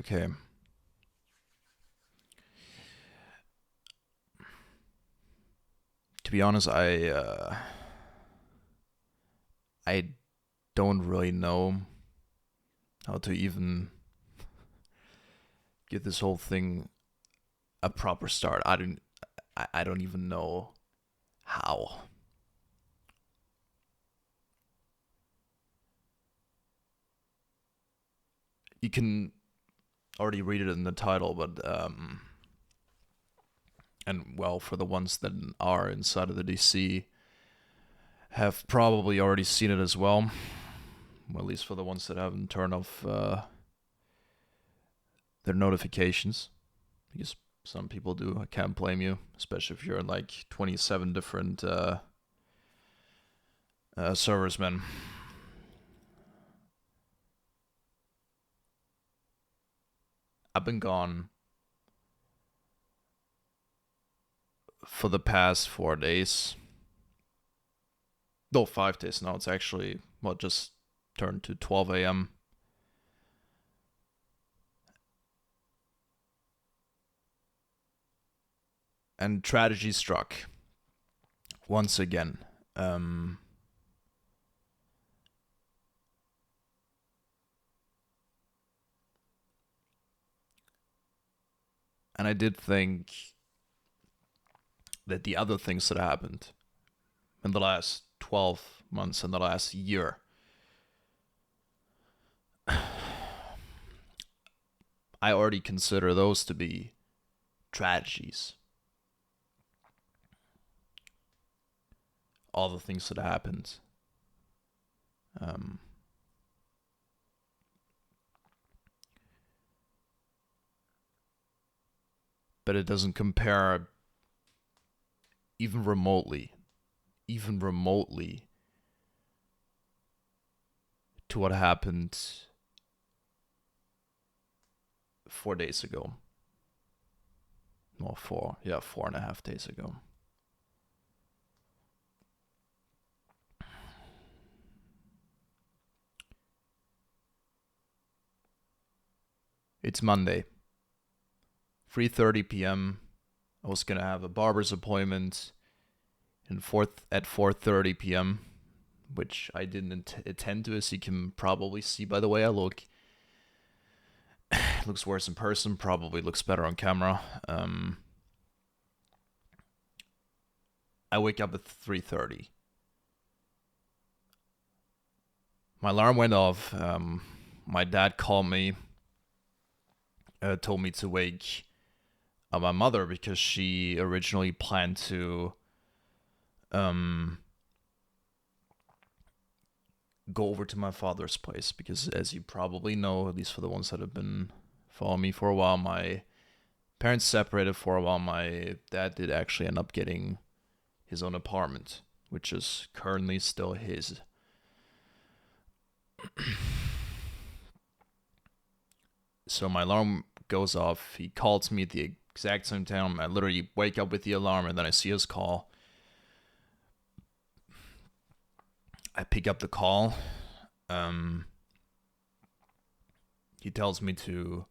Okay. To be honest, I don't really know how to even give this whole thing a proper start. I don't even know how. You can already read it in the title, but and well, for the ones that are inside of the DC, have probably already seen it as well. Well, at least for the ones that haven't turned off their notifications, because some people do. I can't blame you, especially if you're in like 27 different servers, man. I've been gone for the past 4 days. No, 5 days now. It's actually, well, just turned to 12 a.m. And tragedy struck once again. Um, and I did think that the other things that happened in the last 12 months, in the last year, I already consider those to be tragedies. All the things that happened. Um, but it doesn't compare even remotely, even remotely to what happened 4 days ago. Well, 4.5 days ago. It's Monday, 3:30 p.m. I was gonna have a barber's appointment at 4:30 p.m., which I didn't attend to, as you can probably see by the way I look. It looks worse in person. Probably looks better on camera. I wake up at 3:30. My alarm went off. My dad called me, told me to wake my mother because she originally planned to um, go over to my father's place because, as you probably know, at least for the ones that have been following me for a while, my parents separated for a while. My dad did actually end up getting his own apartment, which is currently still his. So my alarm goes off. He calls me at the exact same time. I literally wake up with the alarm and then I see his call. I pick up the call. Um, he tells me to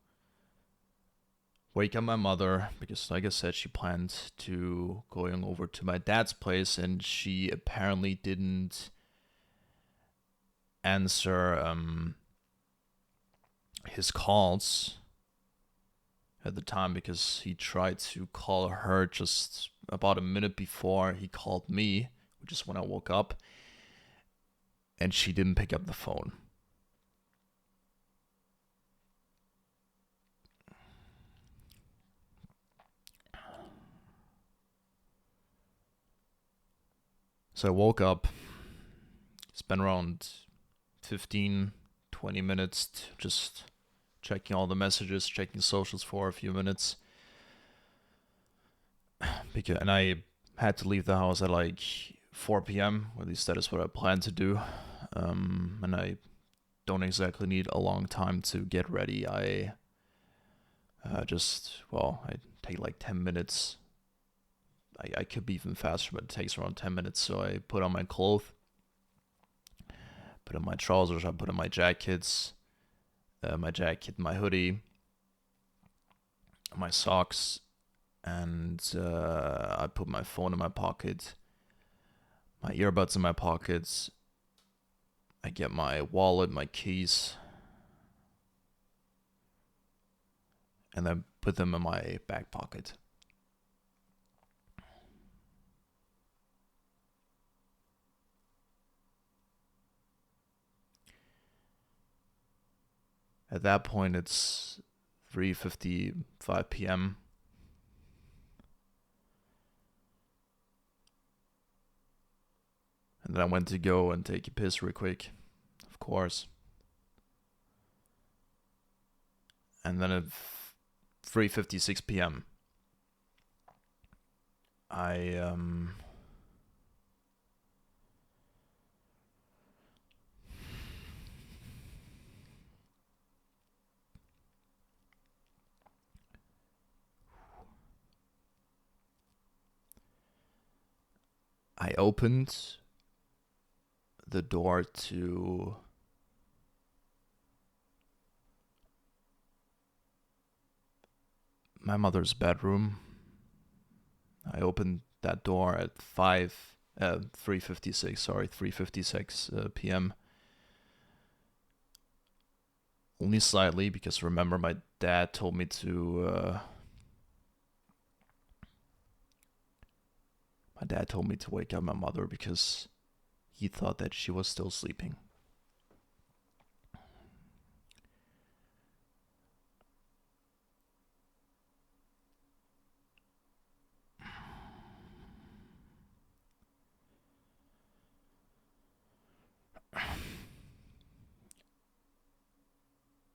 wake up my mother because, like I said, she planned to going over to my dad's place and she apparently didn't answer his calls at the time because he tried to call her just about a minute before he called me, which is when I woke up, and she didn't pick up the phone. So I woke up, spent around 15, 20 minutes just checking all the messages, checking socials for a few minutes. And I had to leave the house at like 4 p.m. At least that is what I plan to do. And I don't exactly need a long time to get ready. I I take like 10 minutes. I could be even faster, but it takes around 10 minutes. So I put on my clothes, put on my trousers, I put on my jackets, my jacket, my hoodie, my socks, and I put my phone in my pocket, my earbuds in my pockets. I get my wallet, my keys, and then put them in my back pocket. At that point, it's 3:55 p.m. And then I went to go and take a piss real quick, of course. And then at 3:56 p.m., I opened the door to my mother's bedroom. I opened that door at 3:56 p.m. Only slightly, because remember my dad told me to wake up my mother because he thought that she was still sleeping.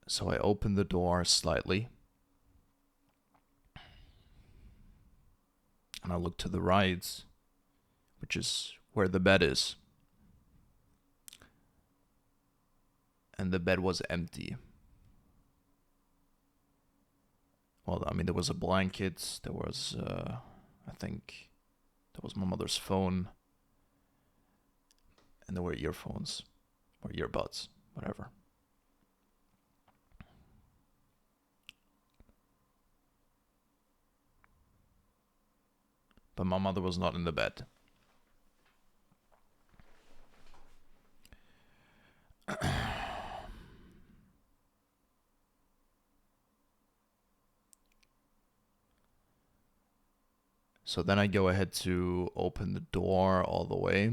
So I opened the door slightly, and I looked to the right, which is where the bed is. And the bed was empty. Well, I mean, there was a blanket, there was, I think, there was my mother's phone, and there were earphones, or earbuds, whatever. But my mother was not in the bed. So then I go ahead to open the door all the way.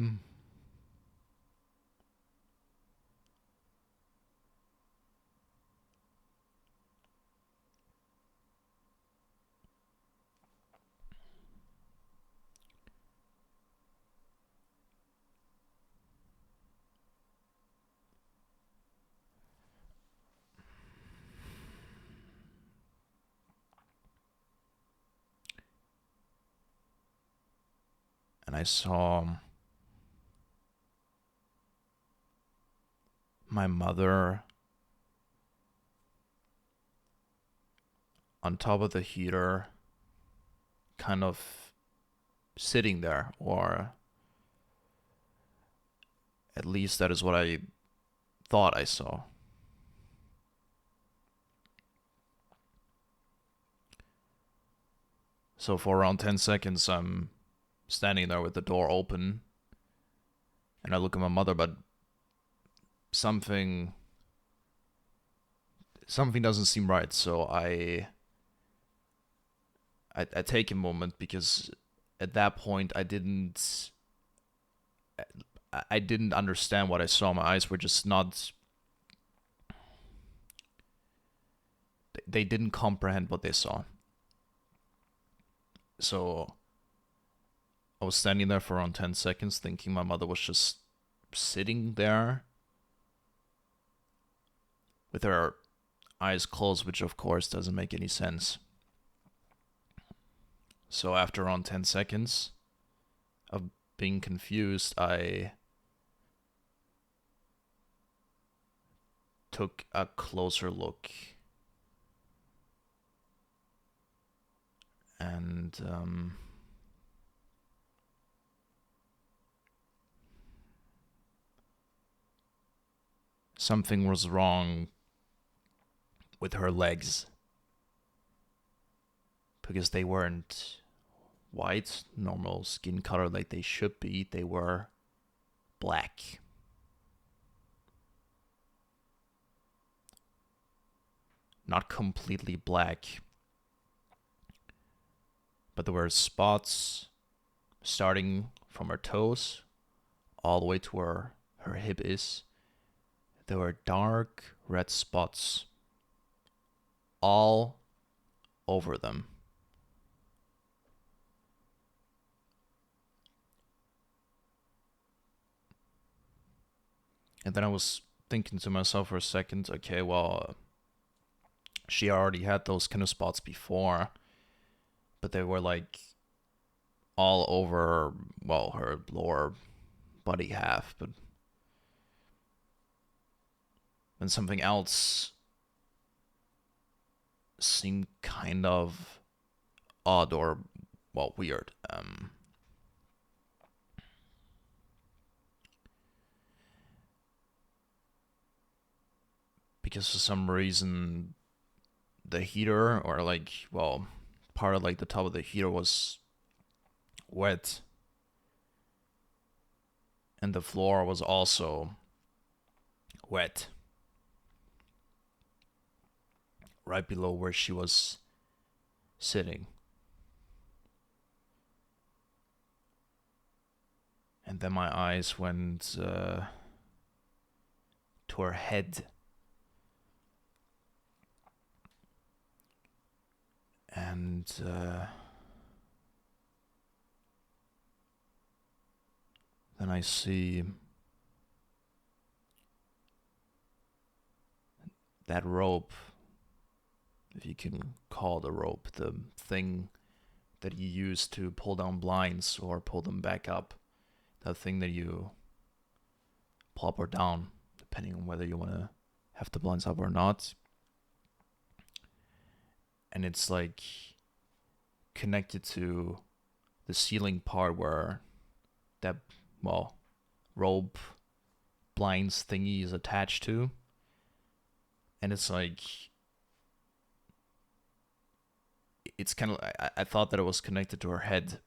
And I saw my mother on top of the heater, kind of sitting there, or at least that is what I thought I saw. So for around 10 seconds, I'm standing there with the door open, and I look at my mother, but something doesn't seem right. So I take a moment, because at that point I didn't understand what I saw. My eyes were just not, they didn't comprehend what they saw. So I was standing there for around 10 seconds thinking my mother was just sitting there with her eyes closed, which of course doesn't make any sense. So after around 10 seconds of being confused, I took a closer look. And something was wrong with her legs. because they weren't white, normal skin color like they should be. They were black. Not completely black, but there were spots starting from her toes all the way to where her hip is. There were dark red spots all over them. And then I was thinking to myself for a second, okay, well, she already had those kind of spots before, but they were like all over, well, her lower body half. But then something else seemed kind of odd or, well, weird. Because for some reason the heater, or like, well, part of like the top of the heater was wet, and the floor was also wet right below where she was sitting. And then my eyes went to her head. And then I see that rope, if you can call it a rope, the thing that you use to pull down blinds or pull them back up. That thing that you pull up or down, depending on whether you want to have the blinds up or not. And it's like connected to the ceiling part where that, well, rope blinds thingy is attached to. And it's like, it's kind of, I thought that it was connected to her head.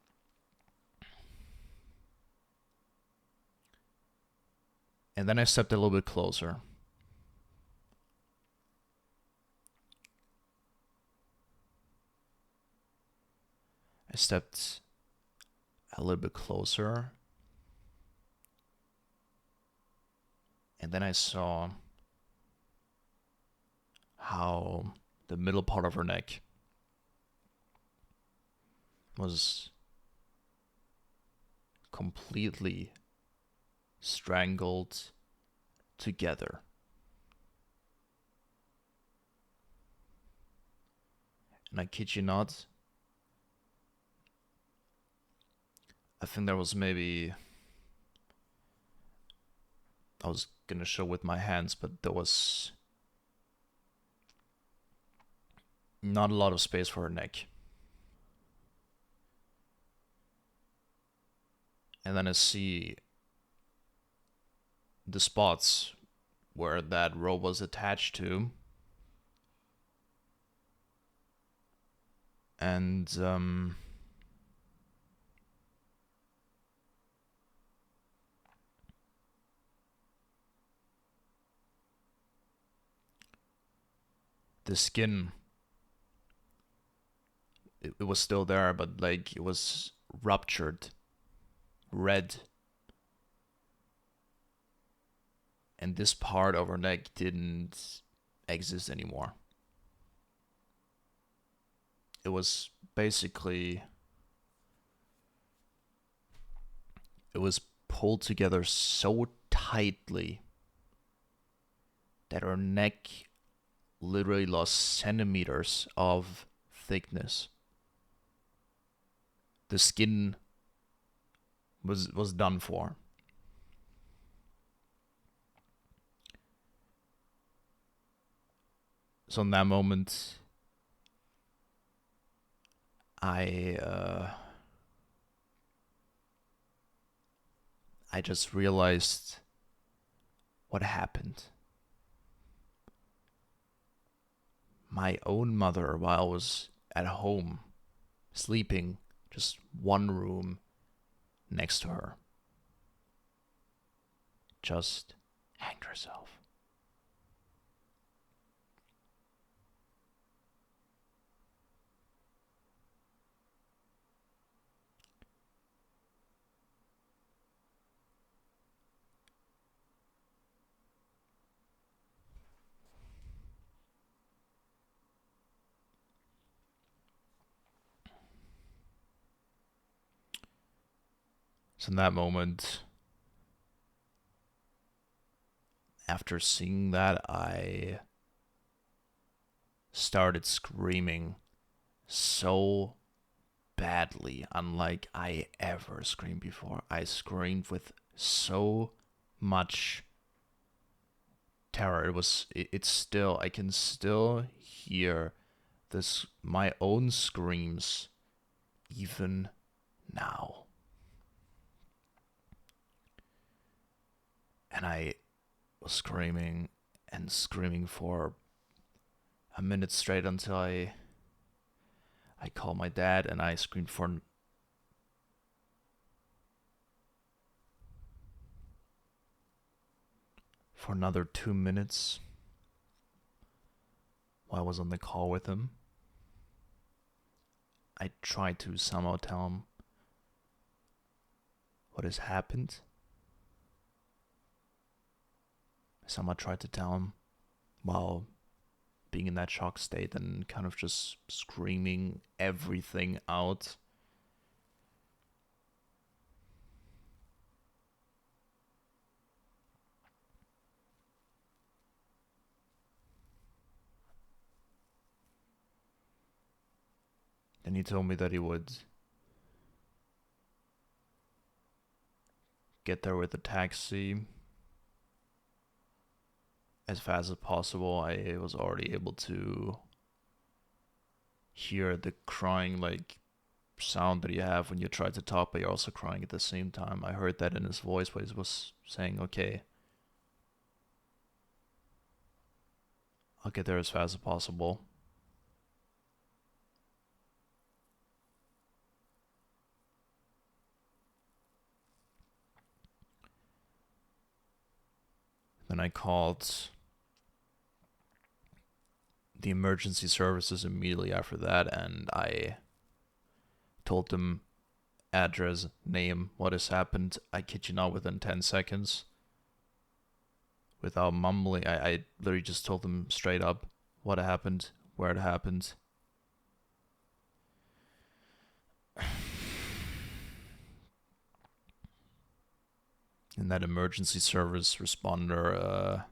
And then I stepped a little bit closer. I stepped a little bit closer. And then I saw how the middle part of her neck was completely strangled together. And I kid you not, I think there was maybe, I was gonna show with my hands, but there was not a lot of space for her neck. And then I see the spots where that rope was attached to. And the skin, it was still there, but like it was ruptured, red. And this part of her neck didn't exist anymore. It was basically, it was pulled together so tightly that her neck literally lost centimeters of thickness. The skin was done for. So in that moment, I just realized what happened. My own mother, while I was at home sleeping just one room next to her. Just hanged herself. So in that moment, after seeing that, I started screaming so badly, unlike I ever screamed before. I screamed with so much terror. It's still, I can still hear this, my own screams, even now. And I was screaming and screaming for a minute straight until I called my dad and I screamed for another 2 minutes while I was on the call with him. I tried to somehow tell him what has happened. I somehow tried to tell him while being in that shock state and kind of just screaming everything out. Then he told me that he would get there with a taxi as fast as possible. I was already able to hear the crying like sound that you have when you try to talk but you're also crying at the same time. I heard that in his voice where he was saying, okay, I'll get there as fast as possible. Then I called the emergency services immediately after that, and I told them address, name, what has happened. I kid you not, within 10 seconds. Without mumbling, I literally just told them straight up what happened, where it happened. And that emergency service responder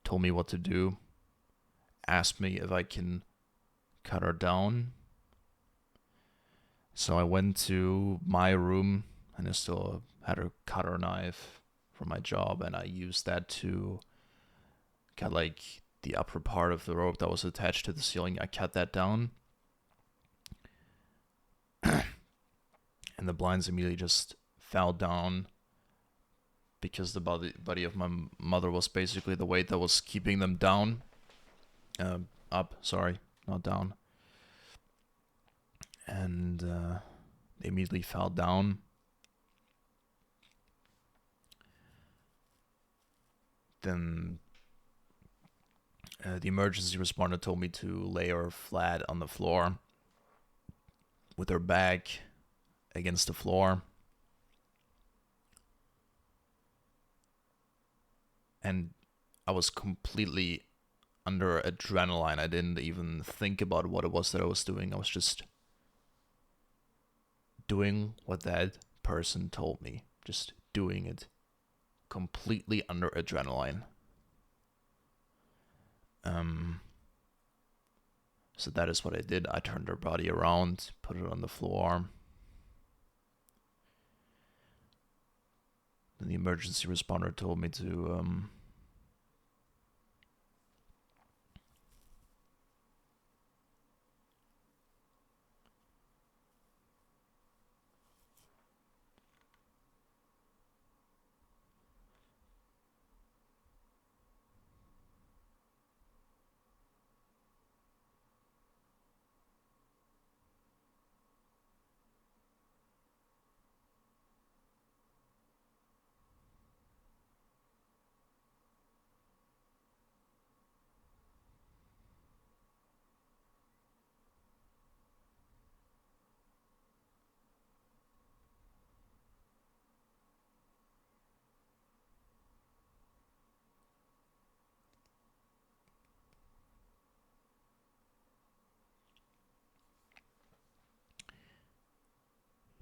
told me what to do, asked me if I can cut her down. So I went to my room and I still had a cutter knife from my job, and I used that to cut like the upper part of the rope that was attached to the ceiling. I cut that down. And the blinds immediately just fell down because the body of my mother was basically the weight that was keeping them down. Up, sorry, not down. And they immediately fell down. Then the emergency responder told me to lay her flat on the floor with her back against the floor. And I was completely under adrenaline. I didn't even think about what it was that I was doing. I was just doing what that person told me. Just doing it completely under adrenaline. So that is what I did. I turned her body around, put it on the floor. Then the emergency responder told me to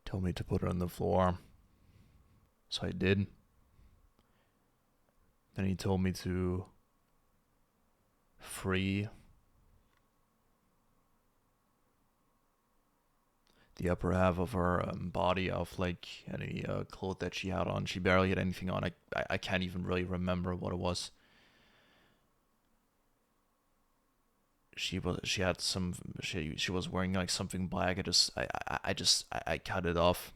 Told me to put her on the floor. So I did. Then he told me to free the upper half of her body of like any clothes that she had on. She barely had anything on. I can't even really remember what it was. She was wearing like something black. I cut it off.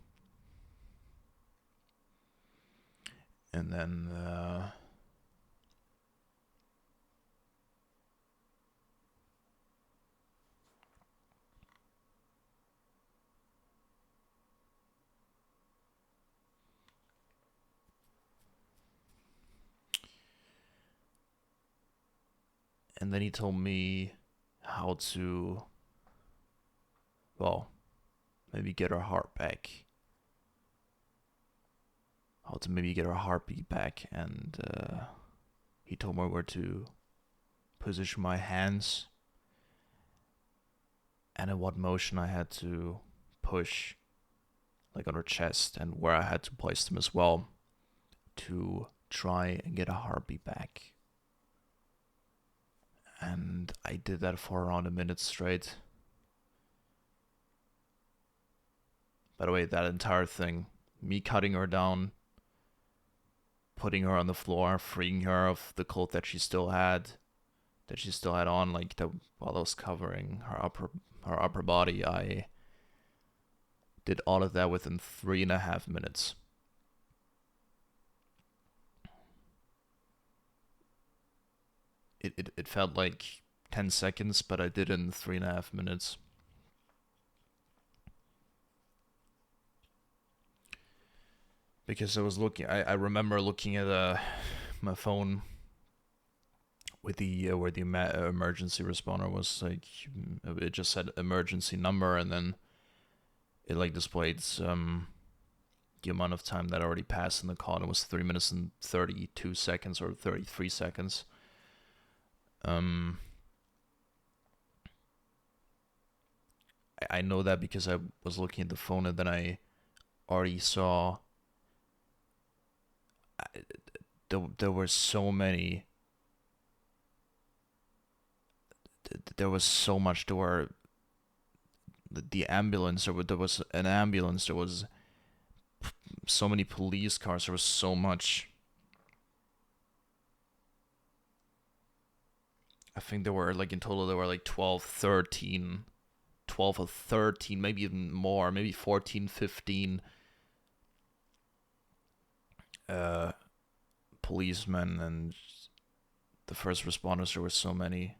And then he told me how to, well, maybe get her heart back. How to maybe get her heartbeat back, and he told me where to position my hands and in what motion I had to push, like on her chest, and where I had to place them as well to try and get a heartbeat back. And I did that for around a minute straight. By the way, that entire thing, me cutting her down, putting her on the floor, freeing her of the clothes that she still had on, like while I was covering her upper body, I did all of that within 3.5 minutes. It felt like 10 seconds, but I did it in 3.5 minutes. Because I was looking, I remember looking at my phone with the where the emergency responder was, like, it just said emergency number, and then it like displayed the amount of time that already passed in the call. And it was 3 minutes and 32 seconds or 33 seconds. I know that because I was looking at the phone, and then I already saw there were so many. There was so much. There were the ambulance. There was an ambulance. There was so many police cars. There was so much. I think there were like in total there were like 12 or 13, maybe even more, maybe 14, 15 policemen, and the first responders. There were so many.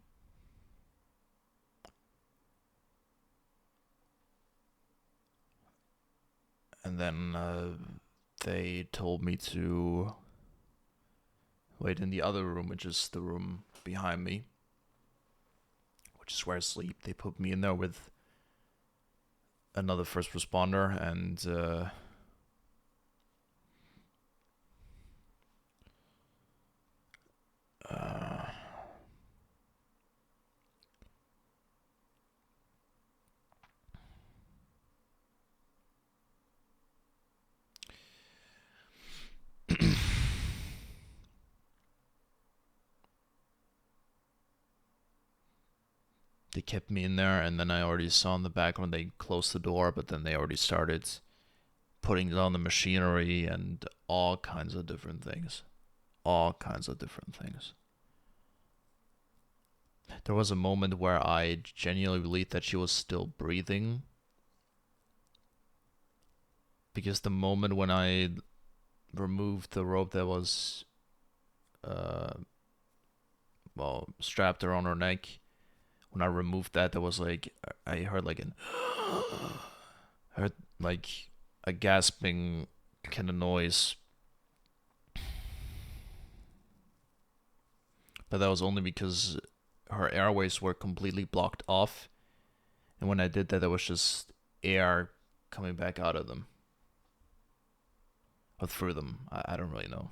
And then they told me to wait in the other room, which is the room behind me, which is where I sleep. They put me in there with another first responder, and they kept me in there. And then I already saw in the background they closed the door, but then they already started putting down the machinery and all kinds of different things. There was a moment where I genuinely believed that she was still breathing, because the moment when I removed the rope that was strapped around her neck, when I removed that, there was like, I heard like heard like a gasping kind of noise. But that was only because her airways were completely blocked off, and when I did that, there was just air coming back out of them or through them. I don't really know.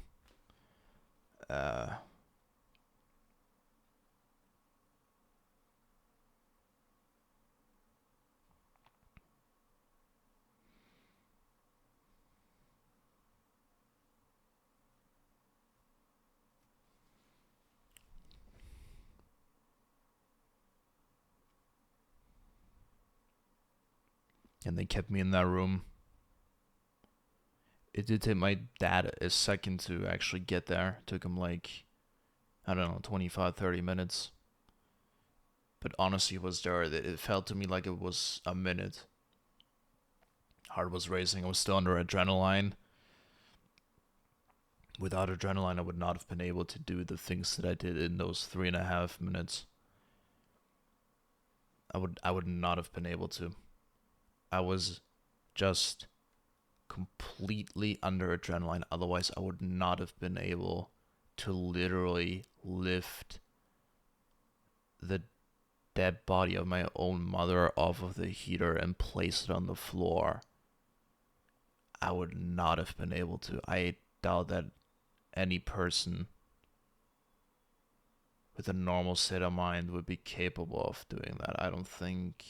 and they kept me in that room. It did take my dad a second to actually get there. It took him like, I don't know, 25, 30 minutes. But honestly, it was there. It felt to me like it was a minute. Heart was racing. I was still under adrenaline. Without adrenaline, I would not have been able to do the things that I did in those 3.5 minutes. I would not have been able to. I was just completely under adrenaline. Otherwise, I would not have been able to literally lift the dead body of my own mother off of the heater and place it on the floor. I would not have been able to. I doubt that any person with a normal state of mind would be capable of doing that. I don't think,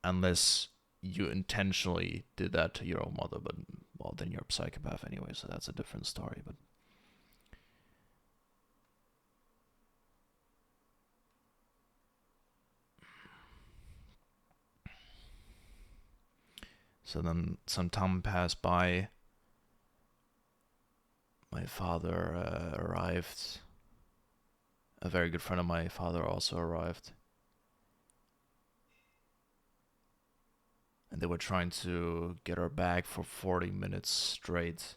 unless you intentionally did that to your own mother, but well, then you're a psychopath anyway, so that's a different story. But so then some time passed by. My father arrived. A very good friend of my father also arrived. And they were trying to get her back for 40 minutes straight.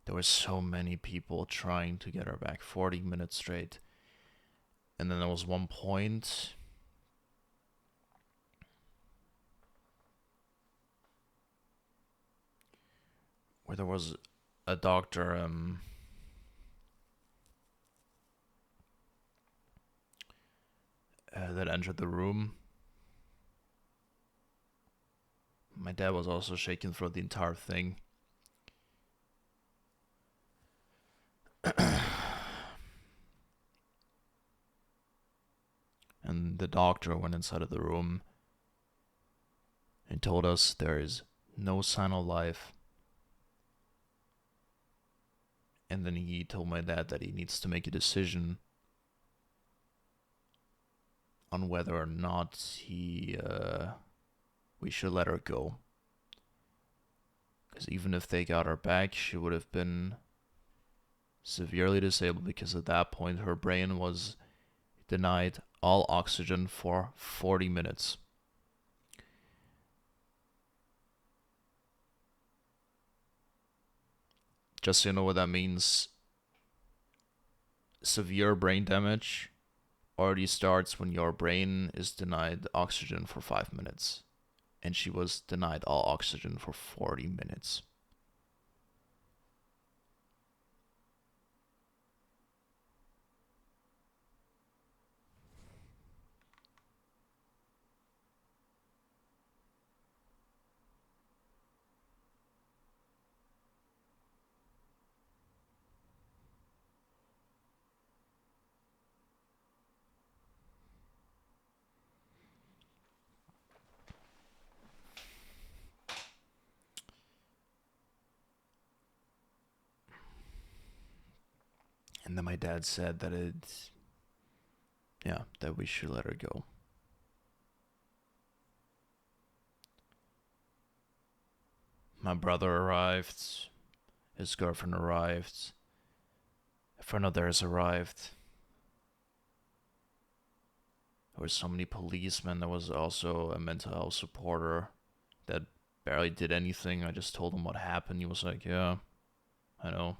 There were so many people trying to get her back 40 minutes straight. And then there was one point where there was a doctor that entered the room. My dad was also shaken throughout the entire thing. And the doctor went inside of the room and told us there is no sign of life. And then he told my dad that he needs to make a decision on whether or not we should let her go. Because even if they got her back, she would have been severely disabled, because at that point her brain was denied all oxygen for 40 minutes. Just so you know what that means, severe brain damage already starts when your brain is denied oxygen for 5 minutes. And she was denied all oxygen for 40 minutes. And then my dad said that that we should let her go. My brother arrived, his girlfriend arrived, a friend of theirs arrived. There were so many policemen. There was also a mental health supporter that barely did anything. I just told him what happened. He was like, yeah, I know.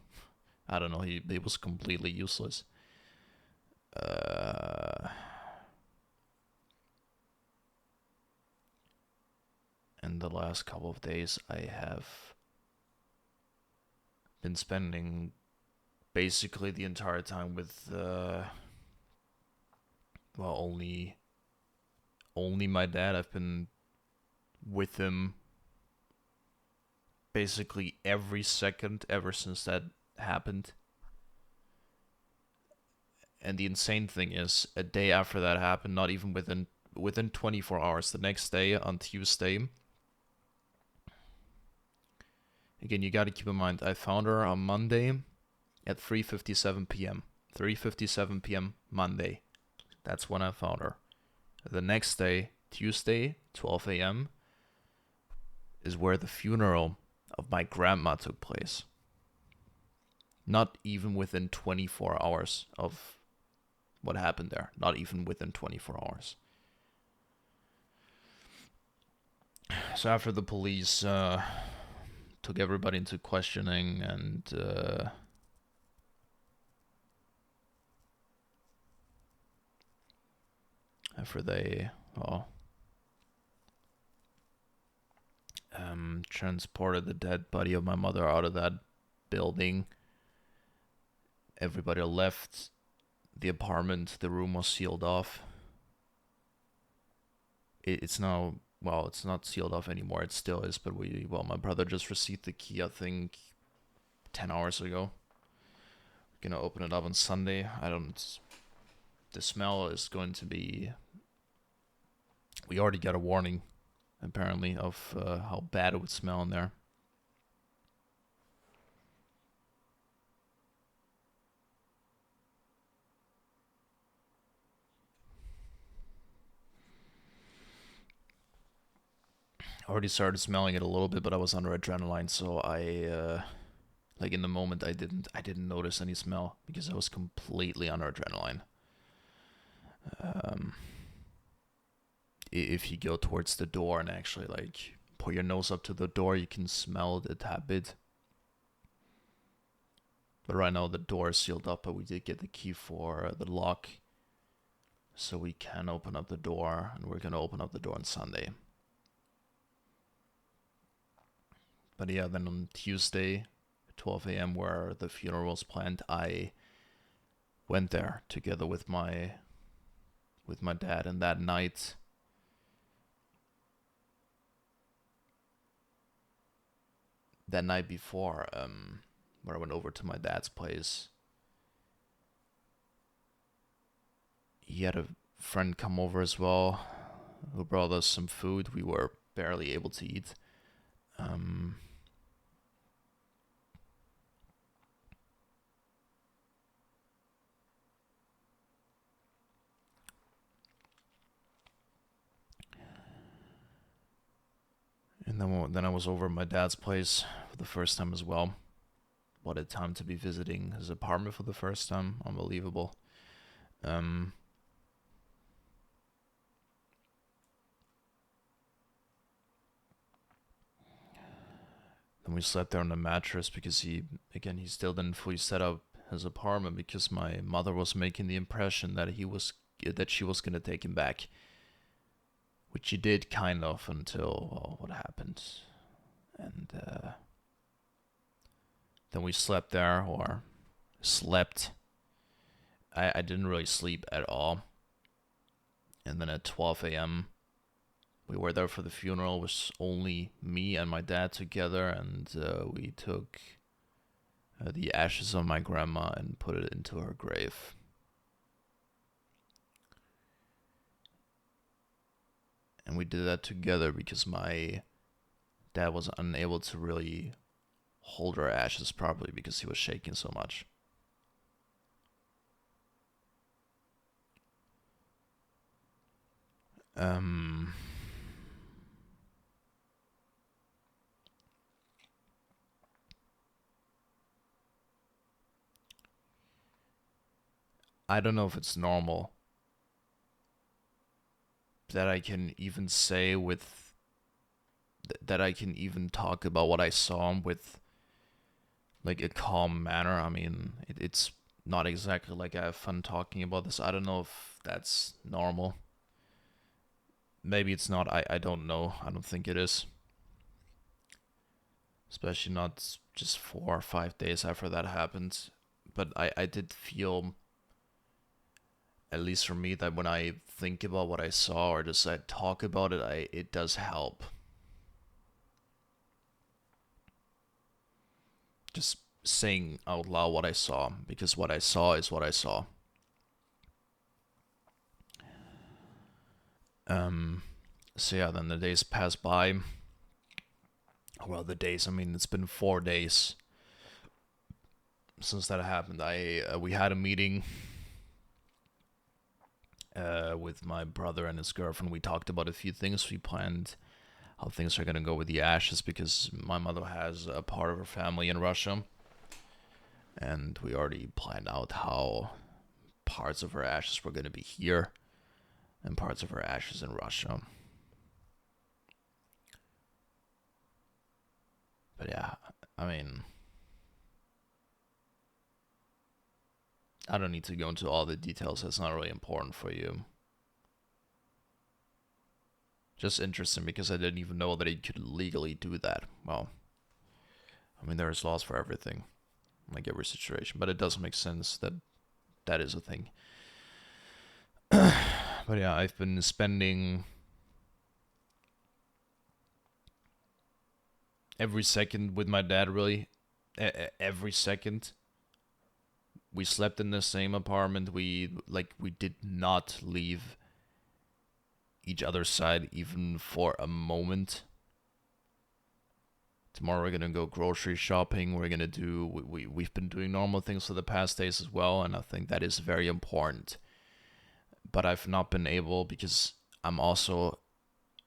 I don't know, he was completely useless. In the last couple of days, I have been spending basically the entire time with, only my dad. I've been with him basically every second ever since that happened. And the insane thing is, a day after that happened, not even within 24 hours, the next day on Tuesday. Again, you got to keep in mind, I found her on Monday at 3:57 p.m. 3:57 p.m. Monday. That's when I found her. The next day, Tuesday, 12 a.m., is where the funeral of my grandma took place. Not even within 24 hours of what happened there. Not even within 24 hours. So after the police took everybody into questioning and after they transported the dead body of my mother out of that building, everybody left the apartment. The room was sealed off. It's now, well, it's not sealed off anymore. It still is, but my brother just received the key, I think, 10 hours ago. We're gonna open it up on Sunday. The smell is going to be, we already got a warning, apparently, of how bad it would smell in there. I already started smelling it a little bit, but I was under adrenaline, so I like in the moment I didn't notice any smell because I was completely under adrenaline. If you go towards the door and actually like put your nose up to the door, you can smell it a tad bit. But right now the door is sealed up, but we did get the key for the lock, so we can open up the door, and we're gonna open up the door on Sunday. But yeah, then on Tuesday, 12 a.m., where the funeral was planned, I went there together with my dad, and that night before, where I went over to my dad's place, he had a friend come over as well, who brought us some food. We were barely able to eat. And then I was over at my dad's place for the first time as well. What a time to be visiting his apartment for the first time. Unbelievable. Then we slept there on the mattress because he still didn't fully set up his apartment because my mother was making the impression that she was gonna take him back, which she did kind of until what happened, and then we slept there, or slept. I didn't really sleep at all, and then at 12 a.m. we were there for the funeral. It was only me and my dad together, and we took the ashes of my grandma and put it into her grave. And we did that together because my dad was unable to really hold her ashes properly because he was shaking so much. I don't know if it's normal that I can even say with that I can even talk about what I saw with like a calm manner. I mean, it's not exactly like I have fun talking about this. I don't know if that's normal. Maybe it's not. I don't know. I don't think it is. Especially not just 4 or 5 days after that happened. But I did feel, at least for me, that when I think about what I saw or just I talk about it, it does help. Just saying out loud what I saw, because what I saw is what I saw. So yeah, then the days pass by. Well, the days. I mean, it's been 4 days since that happened. We had a meeting, with my brother and his girlfriend. We talked about a few things. We planned how things are gonna go with the ashes because my mother has a part of her family in Russia, and we already planned out how parts of her ashes were gonna be here and parts of her ashes in Russia. But yeah, I mean, I don't need to go into all the details. That's not really important for you. Just interesting because I didn't even know that he could legally do that. Well, I mean, there's laws for everything, like every situation, but it does make sense that that is a thing. But yeah, I've been spending every second with my dad, really. Every second. We slept in the same apartment. We did not leave each other's side even for a moment. Tomorrow we're gonna go grocery shopping. We're gonna do we've been doing normal things for the past days as well, and I think that is very important. But I've not been able because I'm also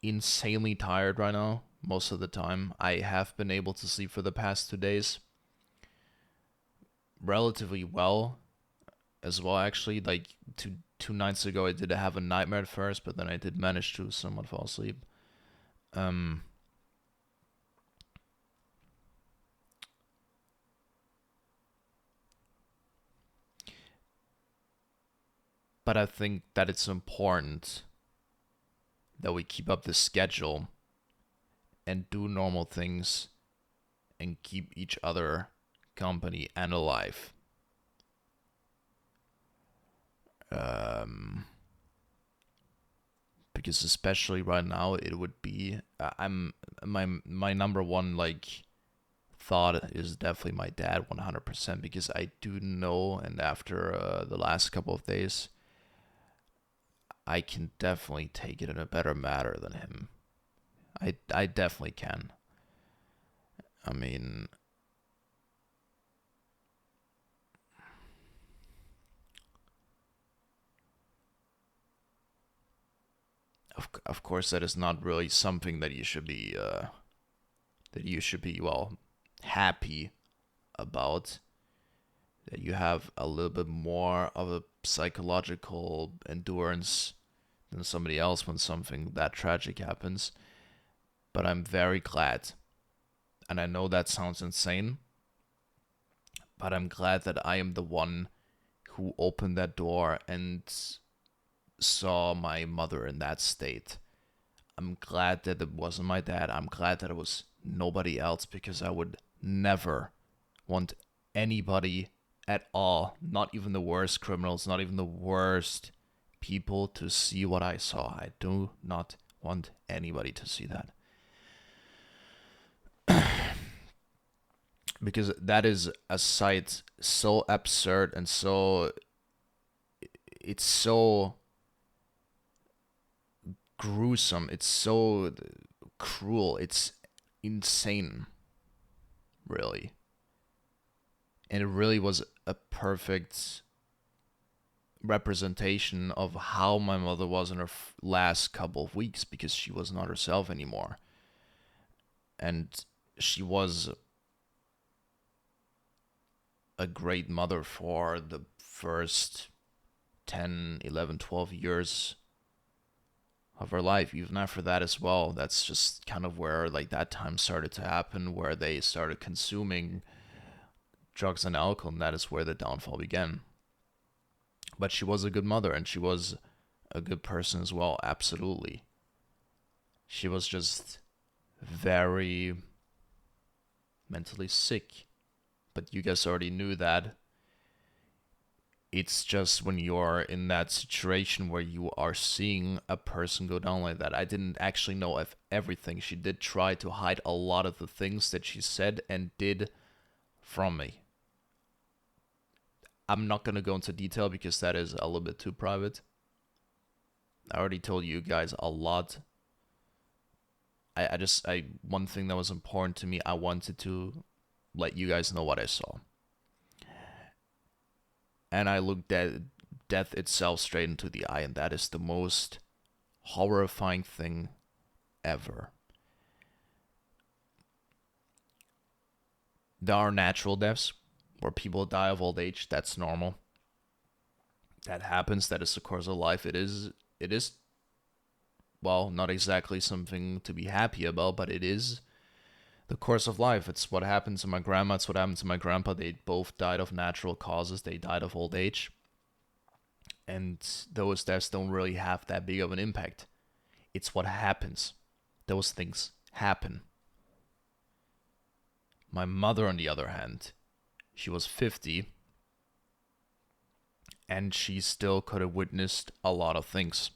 insanely tired right now most of the time. I have been able to sleep for the past 2 days relatively well as well, actually. Like two nights ago I did have a nightmare at first, but then I did manage to somewhat fall asleep. Um but I think that it's important that we keep up the schedule and do normal things and keep each other company and alive. Um, because especially right now, it would be I'm my number one like thought is definitely my dad 100% because I do know, and after the last couple of days, I can definitely take it in a better manner than him. I definitely can. I mean, of course, that is not really something that you should be well happy about. That you have a little bit more of a psychological endurance than somebody else when something that tragic happens. But I'm very glad, and I know that sounds insane, but I'm glad that I am the one who opened that door and saw my mother in that state. I'm glad that it wasn't my dad. I'm glad that it was nobody else because I would never want anybody at all, not even the worst criminals, not even the worst people, to see what I saw. I do not want anybody to see that. Because that is a sight so absurd and so it's so gruesome. It's so cruel. It's insane, really. And it really was a perfect representation of how my mother was in her last couple of weeks because she was not herself anymore. And she was a great mother for the first 10, 11, 12 years of her life. Even after that as well, that's just kind of where like that time started to happen, where they started consuming drugs and alcohol, and that is where the downfall began. But she was a good mother and she was a good person as well, absolutely. She was just very mentally sick. But you guys already knew that. It's just when you're in that situation where you are seeing a person go down like that. I didn't actually know of everything. She did try to hide a lot of the things that she said and did from me. I'm not going to go into detail because that is a little bit too private. I already told you guys a lot. I one thing that was important to me, I wanted to let you guys know what I saw. And I looked death itself straight into the eye, and that is the most horrifying thing ever. There are natural deaths where people die of old age. That's normal. That happens. That is the course of life. It is, well, not exactly something to be happy about, but it is the course of life. It's what happened to my grandma. It's what happened to my grandpa. They both died of natural causes. They died of old age. And those deaths don't really have that big of an impact. It's what happens. Those things happen. My mother, on the other hand, she was 50, and she still could have witnessed a lot of things.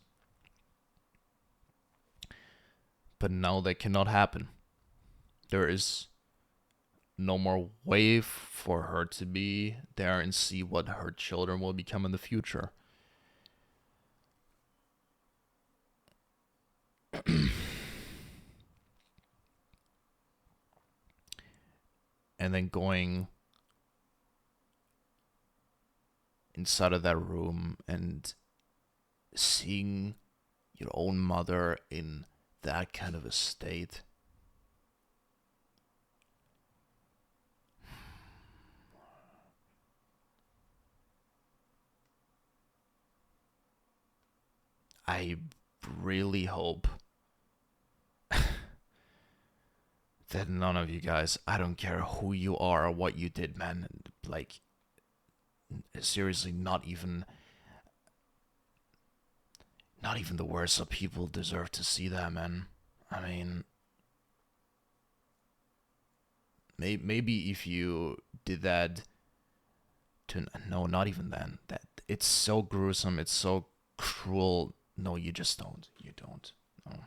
But now that cannot happen. There is no more way for her to be there and see what her children will become in the future. And then going inside of that room and seeing your own mother in that kind of a state. I really hope that none of you guys, I don't care who you are or what you did, man, like, seriously, not even the worst of people deserve to see that, man. I mean, maybe if you did that to, no, not even then. That it's so gruesome, it's so cruel. No, you just don't. You don't. No.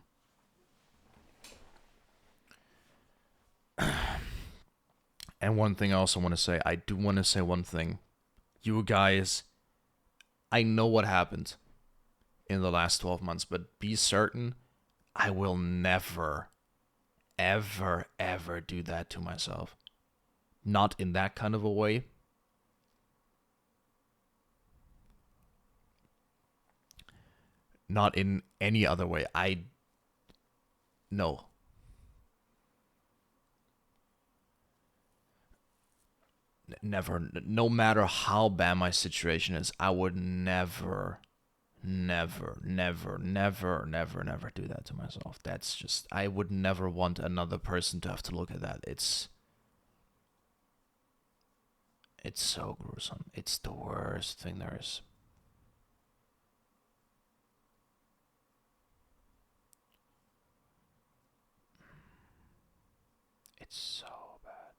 And one thing I also want to say, I do want to say one thing. You guys, I know what happened in the last 12 months, but be certain I will never, ever, ever do that to myself. Not in that kind of a way. Not in any other way. No. Never. No matter how bad my situation is, I would never do that to myself. That's just, I would never want another person to have to look at that. It's so gruesome. It's the worst thing there is. It's so bad.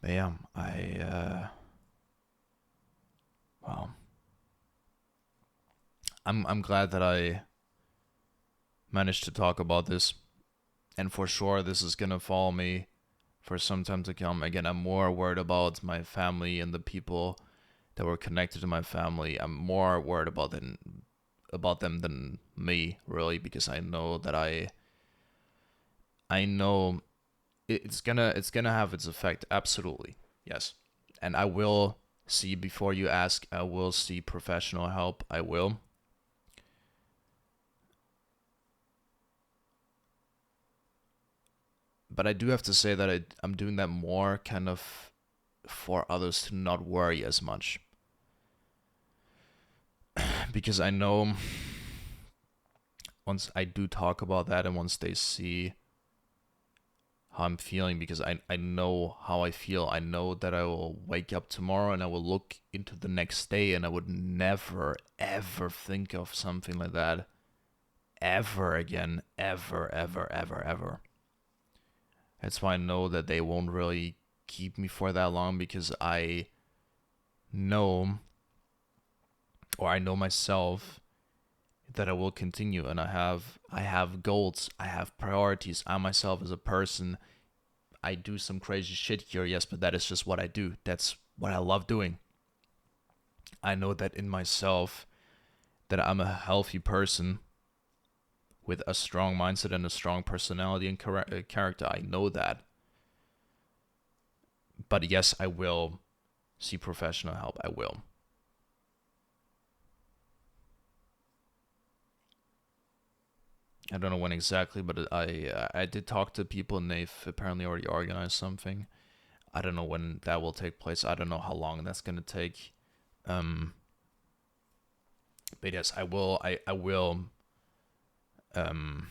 But yeah, well, I'm glad that I managed to talk about this, and for sure this is gonna follow me for some time to come. Again, I'm more worried about my family and the people that were connected to my family. I'm more worried about them than me, really, because I know that I know it's gonna have its effect. Absolutely, yes. And I will see, before you ask, I will see professional help. I will. But I do have to say that I'm doing that more kind of for others to not worry as much. Because I know once I do talk about that, and once they see how I'm feeling, because I know how I feel. I know that I will wake up tomorrow and I will look into the next day and I would never, ever think of something like that ever again. Ever, ever, ever, ever. That's why I know that they won't really keep me for that long, because I know, or I know myself, that I will continue, and I have goals, I have priorities. I myself as a person, I do some crazy shit here, yes, but that is just what I do. That's what I love doing. I know that in myself, that I'm a healthy person, with a strong mindset and a strong personality and character. I know that. But yes, I will see professional help. I will. I don't know when exactly, but I did talk to people and they've apparently already organized something. I don't know when that will take place. I don't know how long that's gonna take. Um, but yes, I will. I will. Um,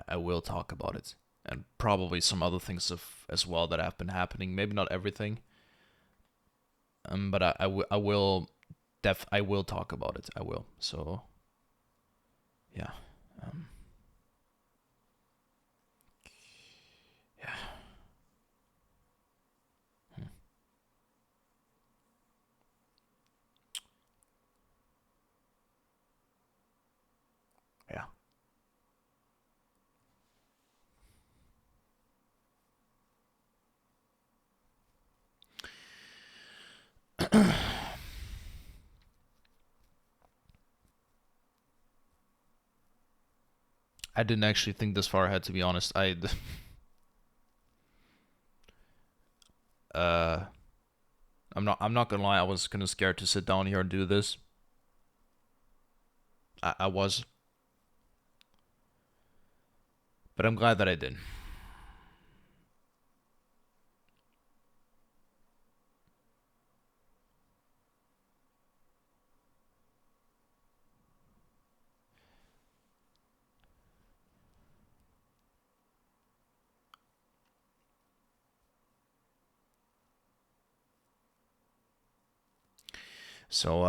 I will talk about it, and probably some other things as well that have been happening. Maybe not everything. But I will. I will talk about it. I will. So, yeah. Um, yeah. Hmm. Yeah. I didn't actually think this far ahead, to be honest. uh, I'm not gonna lie. I was kind of scared to sit down here and do this. I was, but I'm glad that I did. So,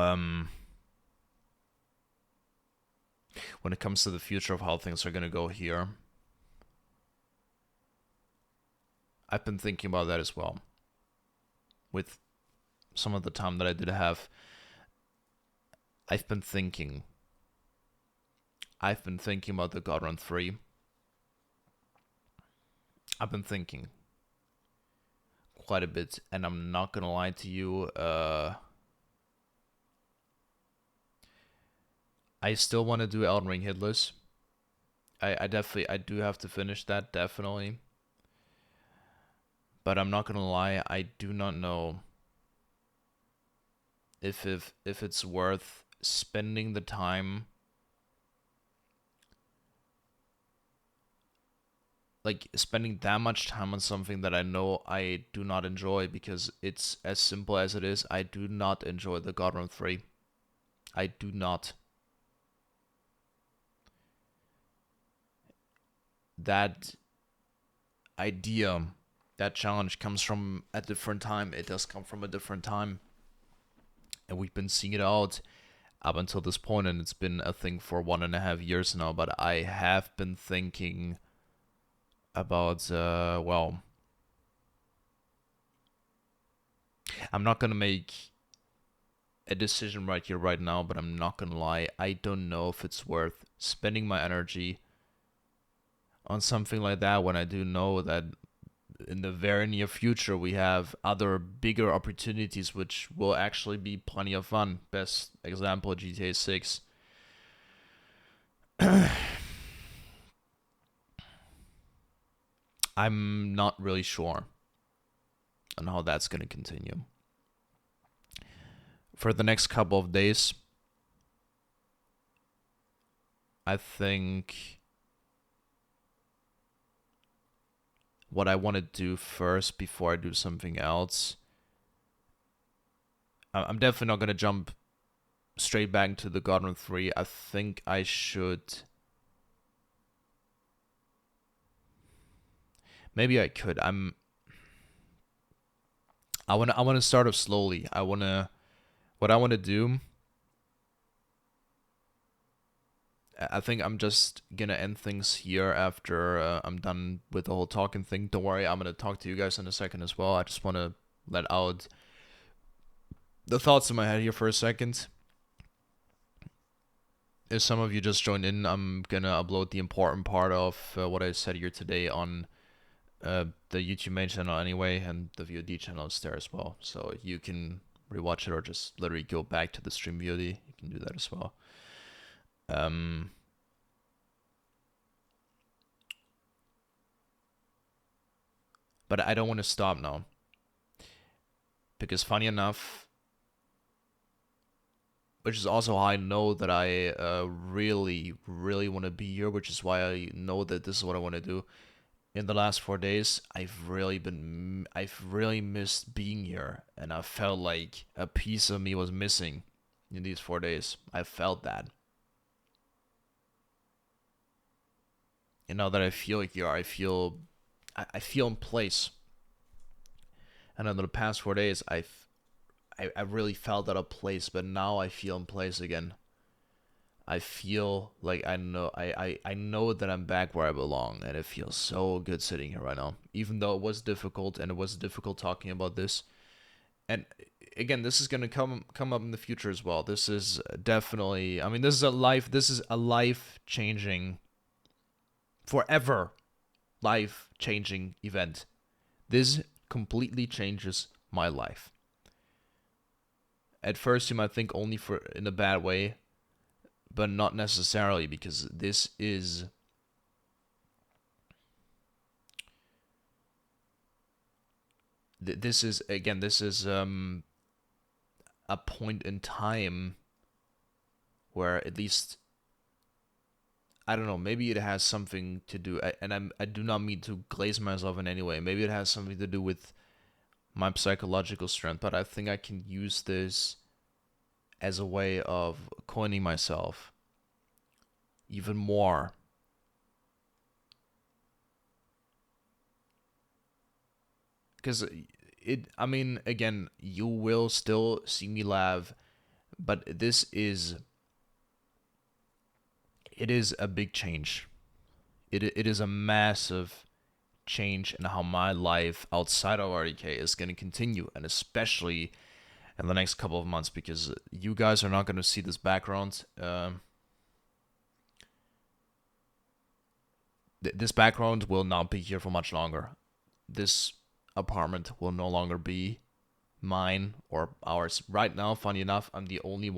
when it comes to the future of how things are gonna go here, I've been thinking about that as well. With some of the time that I did have, I've been thinking. I've been thinking about the God Run 3. I've been thinking quite a bit, and I'm not gonna lie to you. I still want to do Elden Ring hitless. I definitely I do have to finish that definitely, but I'm not gonna lie. I do not know if it's worth spending the time, like spending that much time on something that I know I do not enjoy, because it's as simple as it is. I do not enjoy the God Run 3. I do not. That idea, that challenge comes from a different time. It does come from a different time. And we've been seeing it out up until this point, and it's been a thing for 1.5 years now. But I have been thinking about, well, I'm not gonna make a decision right here, right now, but I'm not gonna lie. I don't know if it's worth spending my energy on something like that when I do know that in the very near future we have other bigger opportunities which will actually be plenty of fun. Best example, GTA 6. I'm not really sure on how that's going to continue. For the next couple of days, I think what I want to do first before I do something else, I'm definitely not going to jump straight back to the God Run 3. I think I should. Maybe I could. I want to start off slowly. What I want to do, I think I'm just gonna end things here after I'm done with the whole talking thing. Don't worry, I'm gonna talk to you guys in a second as well. I just want to let out the thoughts in my head here for a second. If some of you just joined in, I'm gonna upload the important part of what I said here today on the YouTube main channel anyway, and the VOD channel is there as well. So you can rewatch it or just literally go back to the stream VOD. You can do that as well. Um, But I don't want to stop now. Because funny enough, which is also how I know that I really, really want to be here, which is why I know that this is what I want to do. In the last 4 days, I've really missed being here, and I felt like a piece of me was missing in these 4 days. I felt that. And now that I feel here, I feel in place. And in the past 4 days, I really felt out of place, but now I feel in place again. I feel like I know that I'm back where I belong, and it feels so good sitting here right now. Even though it was difficult, and it was difficult talking about this. And again, this is gonna come up in the future as well. This is definitely, I mean, this is a life changing, forever life changing event. This completely changes my life. At first, you might think only for in a bad way, but not necessarily, because this is a point in time where, at least, I don't know, maybe it has something to do, and I do not mean to glaze myself in any way. Maybe it has something to do with my psychological strength, but I think I can use this as a way of coining myself even more. Because I mean, again, you will still see me laugh, but it is a big change. It is a massive change in how my life outside of RDK is going to continue, and especially in the next couple of months, because you guys are not going to see this background. This background will not be here for much longer. This apartment will no longer be mine or ours. Right now, funny enough, I'm the only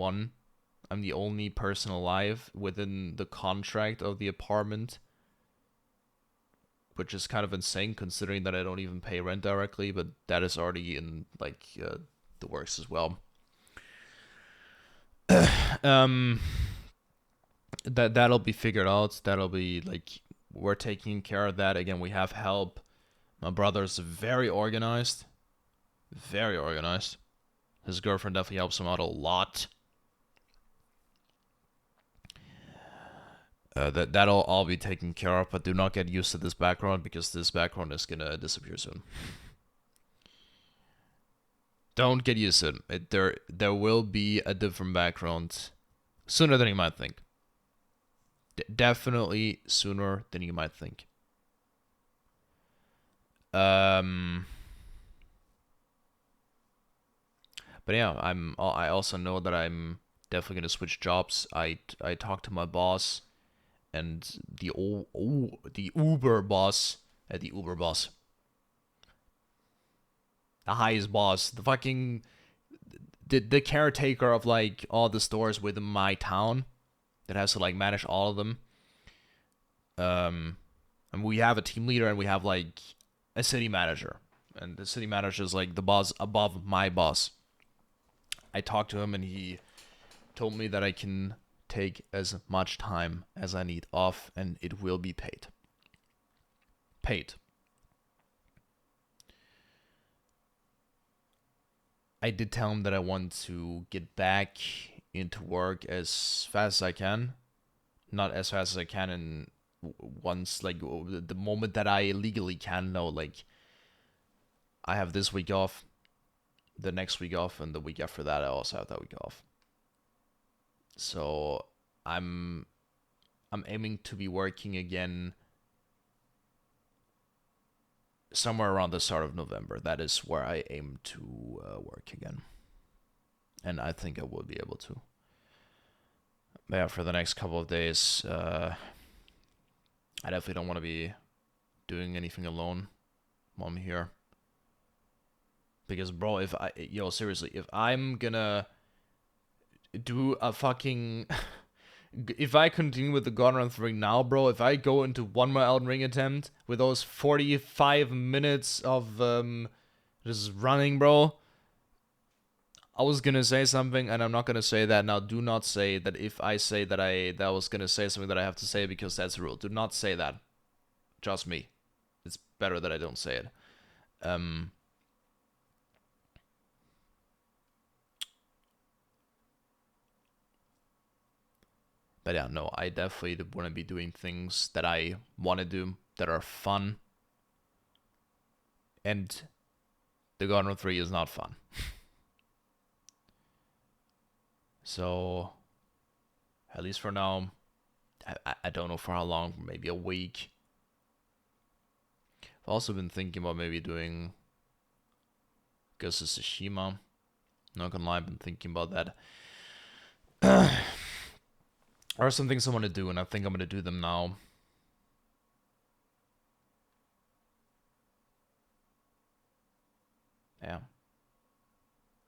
person alive within the contract of the apartment, which is kind of insane considering that I don't even pay rent directly, but that is already in the works as well. That'll be figured out. That'll be like, we're taking care of that. Again, we have help. My brother's very organized. Very organized. His girlfriend definitely helps him out a lot. That'll all be taken care of, but do not get used to this background, because this background is gonna disappear soon. Don't get used to it. There will be a different background sooner than you might think. Definitely sooner than you might think. But yeah, I also know that I'm definitely gonna switch jobs. I talked to my boss, and the Uber boss, the highest boss, the fucking the caretaker of like all the stores within my town, that has to like manage all of them. And we have a team leader, and we have like a city manager, and the city manager is like the boss above my boss. I talked to him, and he told me that I can take as much time as I need off, and it will be paid. Paid. I did tell him that I want to get back into work as fast as I can. Not as fast as I can in once, like, the moment that I legally can. No, like, I have this week off, the next week off, and the week after that I also have that week off. So I'm aiming to be working again somewhere around the start of November. That is where I aim to work again, and I think I will be able to. But yeah, for the next couple of days, I definitely don't want to be doing anything alone while I'm here. Because, bro, seriously, if I'm gonna do a fucking if I continue with the Gauntlet 3 now, bro, if I go into one more Elden Ring attempt with those 45 minutes of just running, bro, I was gonna say something and I'm not gonna say that now. Do not say that if I say that I was gonna say something that I have to say because that's a rule. Do not say that. Trust me. It's better that I don't say it. But yeah, no, I definitely want to be doing things that I want to do that are fun. And the Gauntlet 3 is not fun. So, at least for now, I don't know for how long, maybe a week. I've also been thinking about maybe doing Ghost of Tsushima. Not gonna lie, I've been thinking about that. There are some things I want to do, and I think I'm gonna do them now. Yeah.